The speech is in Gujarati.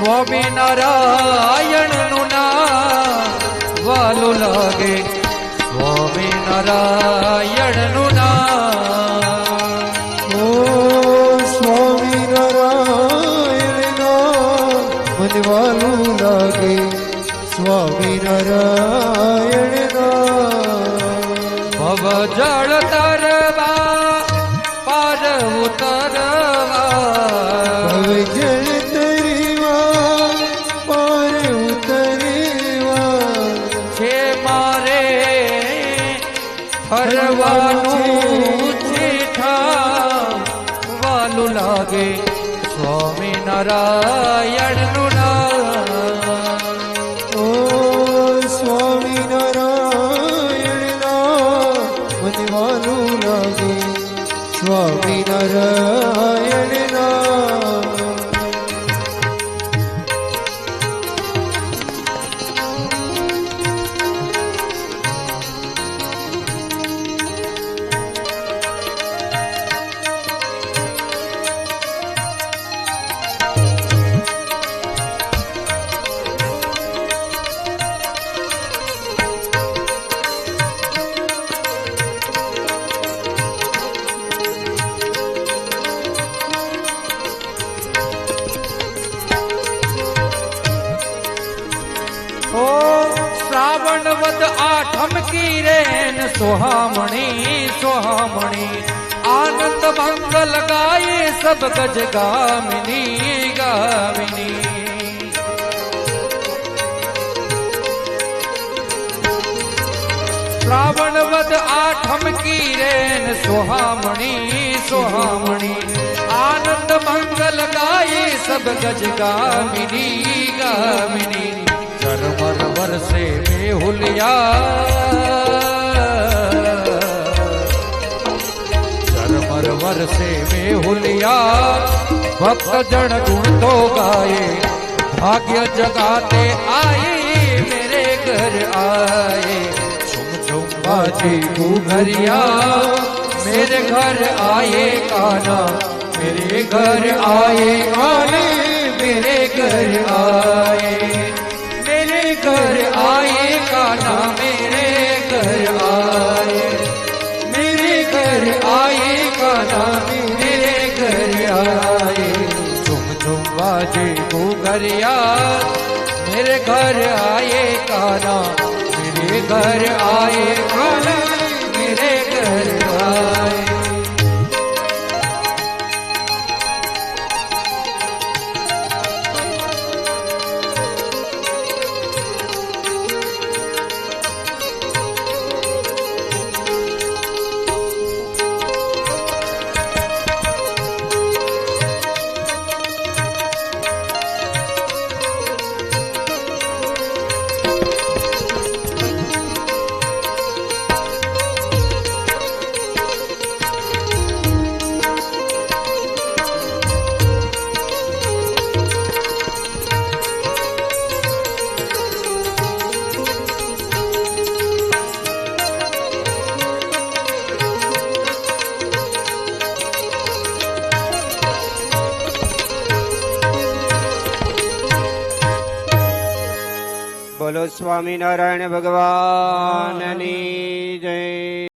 સ્વામિનારાયણ નું નામ વાલું લાગે, સ્વામિનારાયણ નું નામ. ઓ સ્વામિનારાયણ નામ મને વાલું લાગે, સ્વામિનારાયણ નામ. ભવ જળ તરવા પાર ઉતરવા, ભવ જળ તરવા પાર ઉતરવા, છે મારે ફરવાનું ચીઠા વાલું લાગે, સ્વામિનારાયણ નું નામ. ઓ સ્વામિનારાયણ નામ મને વાલું લાગે, સ્વામિનારાયણ નામ. ઓ શ્રાવણ વદ આઠમ કી રેન સોહામણી સોહામણી, આનંદ મંગલ ગાયે સબ ગજ ગામિની ગામિની. શ્રાવણ વદ આઠમ કી રેન સોહામણી સોહામણી, આનંદ મંગલ ગાયે સબ ગજ ગામિની ગામિની. चरमर वर्षे में हुलिया, चरमर वर्षे में हुलिया, भक्त जन गुण तो गाए, भाग्य जगाते आए मेरे घर आए. झुम झुम बाजी घुघरिया मेरे घर आए काना, मेरे घर आए काने मेरे घर आए, मेरे घर आए काना मेरे घर आए, मेरे घर आए काना मेरे घर आए. झुम झुम बाजे घुघरिया मेरे घर आए काना, मेरे घर आए काना मेरे घर आए. બોલો સ્વામિનારાયણ ભગવાનની જય.